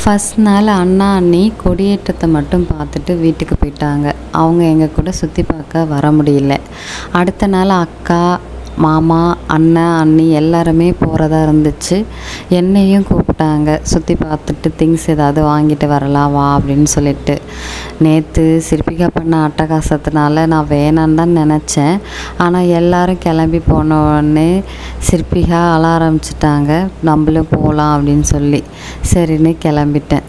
First நாள் அண்ணா அண்ணி கொடியேற்றத்தை மட்டும் பார்த்துட்டு வீட்டுக்கு போயிட்டாங்க. அவங்க எங்கள் கூட சுற்றி பார்க்க வர முடியல. அடுத்த நாள் அக்கா, மாமா, அண்ணன், அண்ணி எல்லாருமே போகிறதா இருந்துச்சு. என்னையும் கூப்பிட்டாங்க, சுற்றி பார்த்துட்டு திங்ஸ் ஏதாவது வாங்கிட்டு வரலாம் வா அப்படின்னு சொல்லிட்டு. நேற்று சிற்பிகா பண்ண அட்டகாசத்தினால நான் வேணான்னு தான் நினச்சேன். ஆனால் எல்லோரும் கிளம்பி போன உடனே சிற்பிகா அழ ஆரம்பிச்சிட்டாங்க, நம்மளும் போகலாம் அப்படின்னு சொல்லி. சரின்னு கிளம்பிட்டேன்.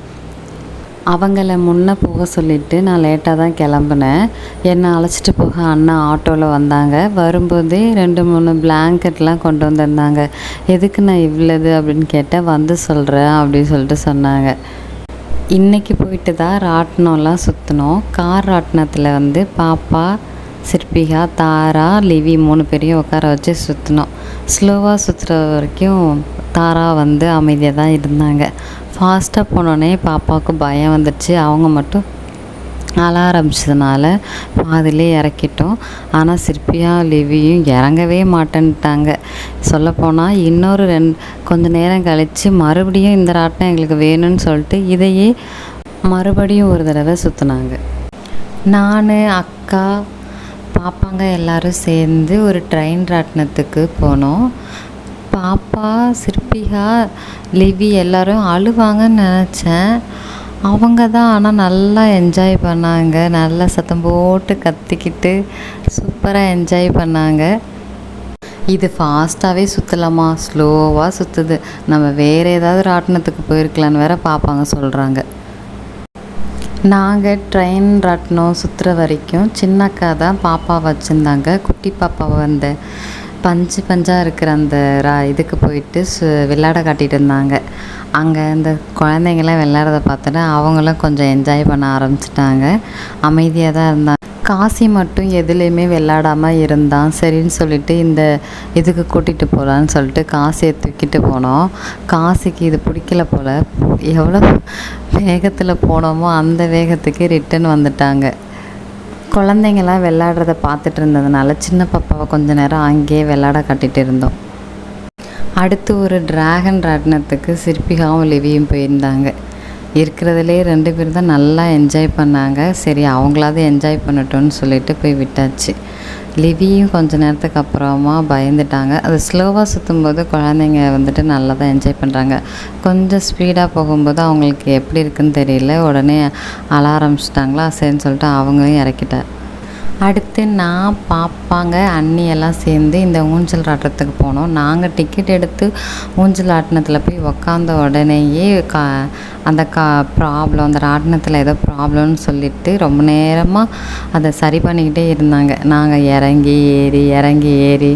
அவங்கள முன்னே போக சொல்லிவிட்டு நான் லேட்டாக தான் கிளம்புனேன். என்னை அழைச்சிட்டு போக அண்ணா ஆட்டோவில் வந்தாங்க. வரும்போதே 2-3 பிளாங்கெட்லாம் கொண்டு வந்திருந்தாங்க. எதுக்கு நான் இவ்வளவு அப்படின்னு கேட்டேன். வந்து சொல்கிறேன் அப்படின்னு சொல்லிட்டு சொன்னாங்க. இன்றைக்கி போயிட்டு தான் ராட்டினம்லாம் சுற்றினோம். கார் ராட்டினத்தில் பாப்பா, சிற்பிகா, தாரா, லிவி 3 பேரையும் உட்கார வச்சு சுற்றினோம். ஸ்லோவாக சுற்றுற வரைக்கும் தாரா அமைதியாக தான் இருந்தாங்க. ஃபாஸ்ட்டாக போனோடனே பாப்பாவுக்கு பயம் வந்துடுச்சு. அவங்க மட்டும் அழ ஆரம்பிச்சதுனால பாதிலே இறக்கிட்டோம். ஆனால் சிற்பியா, லிவியும் இறங்கவே மாட்டேன்ட்டாங்க. சொல்லப்போனால் இன்னொரு கொஞ்சம் நேரம் கழித்து மறுபடியும் இந்த ராட்டினம் எங்களுக்கு வேணும்னு சொல்லிட்டு இதையே மறுபடியும் ஒரு தடவை சுற்றினாங்க. நான், அக்கா, பாப்பாங்க எல்லோரும் சேர்ந்து ஒரு ட்ரெயின் ராட்டினத்துக்கு போனோம். பாப்பா, சிற்பிகா, லிவி எல்லோரும் அழுவாங்கன்னு நினச்சேன். அவங்க தான் ஆனால் நல்லா என்ஜாய் பண்ணாங்க. நல்லா சத்தம் போட்டு கத்திக்கிட்டு சூப்பராக என்ஜாய் பண்ணாங்க. இது ஃபாஸ்ட்டாகவே சுற்றலாமா, ஸ்லோவாக சுற்றுது, நம்ம வேறு ஏதாவது ராட்டினத்துக்கு போயிருக்கலான்னு வேறு பாப்பாங்க சொல்கிறாங்க. நாங்கள் ட்ரெயின் ராட்டினம் சுற்றுற வரைக்கும் சின்னக்கா தான் பாப்பா வச்சுருந்தாங்க. குட்டி பாப்பாவை பஞ்சாக இருக்கிற அந்த இதுக்கு போயிட்டு விளையாட காட்டிகிட்டு இருந்தாங்க. அங்கே இந்த குழந்தைங்களாம் விளையாடுறத பார்த்துட்டு அவங்களும் கொஞ்சம் என்ஜாய் பண்ண ஆரம்பிச்சிட்டாங்க. அமைதியாக தான் இருந்தாங்க. காசி மட்டும் எதுலேயுமே விளையாடாமல் இருந்தான். சரின்னு சொல்லிட்டு இந்த இதுக்கு கூட்டிகிட்டு போகலான்னு சொல்லிட்டு காசியை தூக்கிட்டு போனோம். காசிக்கு இது பிடிக்கல போல். எவ்வளோ வேகத்தில் போனோமோ அந்த வேகத்துக்கு ரிட்டன் வந்துட்டாங்க. குழந்தைங்களாம் விளையாடுறத பார்த்துட்டு இருந்ததுனால சின்ன பாப்பாவை கொஞ்ச நேரம் அங்கேயே விளையாட காட்டிகிட்டு இருந்தோம். அடுத்து ஒரு டிராகன் ராட்டினத்துக்கு சிற்பிகாவும் லிவியும் போயிருந்தாங்க. இருக்கிறதுலே 2 பேர் தான் நல்லா என்ஜாய் பண்ணாங்க. சரி அவங்களாவது என்ஜாய் பண்ணட்டோன்னு சொல்லிட்டு போய் விட்டாச்சு. லிவியும் கொஞ்ச நேரத்துக்கு அப்புறமா பயந்துட்டாங்க. அது ஸ்லோவாக சுற்றும்போது குழந்தைங்க நல்லா தான் என்ஜாய் பண்ணுறாங்க. கொஞ்சம் ஸ்பீடாக போகும்போது அவங்களுக்கு எப்படி இருக்குன்னு தெரியல. உடனே அழ ஆரம்பிச்சிட்டாங்களா. சரின்னு சொல்லிட்டு அவங்களையும் இறக்கிட்டார். அடுத்து நான், பாப்பாங்க, அண்ணி எல்லாம் சேர்ந்து இந்த ஊஞ்சல் ஆட்டத்துக்கு போனோம். நாங்கள் டிக்கெட் எடுத்து ஊஞ்சல் ஆட்டினத்தில் போய் உக்காந்த உடனேயே அந்த ப்ராப்ளம், அந்த ராட்டினத்தில் ஏதோ ப்ராப்ளம்னு சொல்லிவிட்டு ரொம்ப நேரமாக அதை சரி பண்ணிக்கிட்டே இருந்தாங்க. நாங்கள் இறங்கி ஏறி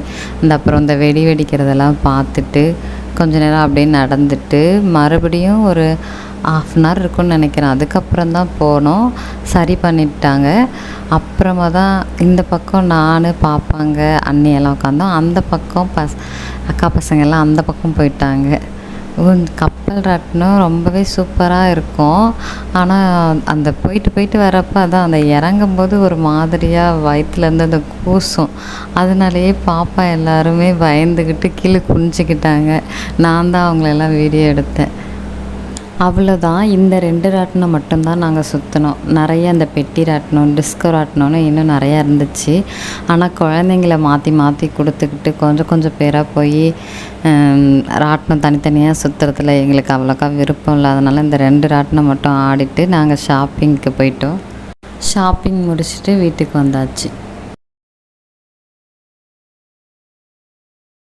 அப்புறம் இந்த வெடிக்கிறதெல்லாம் பார்த்துட்டு கொஞ்ச நேரம் அப்படியே நடந்துட்டு மறுபடியும் ஒரு 1/2 அன் ஹவர் இருக்குன்னு நினைக்கிறேன். அதுக்கப்புறம் தான் போனோம். சரி பண்ணிட்டாங்க. அப்புறமா தான் இந்த பக்கம் நான், பாப்பாங்க, அண்ணி எல்லாம் உட்காந்தோம். அந்த பக்கம் அக்கா பசங்கள்லாம் அந்த பக்கம் போயிட்டாங்க. கப்பல் ராட்டினம் ரொம்பவே சூப்பராக இருக்கும். ஆனால் அந்த போயிட்டு வரப்போ அதான் அந்த இறங்கும்போது ஒரு மாதிரியாக வயிற்றுலேருந்து அந்த கூசும். அதனாலேயே பாப்பா எல்லாருமே பயந்துக்கிட்டு கீழே குனிஞ்சிக்கிட்டாங்க. நான் தான் அவங்களெல்லாம் வீடியோ எடுத்தேன். அவ்வளோதான். இந்த 2 ராட்டினம் மட்டும்தான் நாங்கள் சுற்றினோம். நிறைய அந்த பெட்டி ராட்டினம், டிஸ்கோ ராட்டினம்னு இன்னும் நிறையா இருந்துச்சு. ஆனால் குழந்தைங்கள மாற்றி கொடுத்துக்கிட்டு கொஞ்சம் பேராக போய் ராட்டினம் தனித்தனியாக சுற்றுறதுல எங்களுக்கு அவ்வளோக்கா விருப்பம் இல்லாதனால இந்த 2 ராட்டினம் மட்டும் ஆடிட்டு நாங்கள் ஷாப்பிங்க்கு போயிட்டோம். ஷாப்பிங் முடிச்சுட்டு வீட்டுக்கு வந்தாச்சு.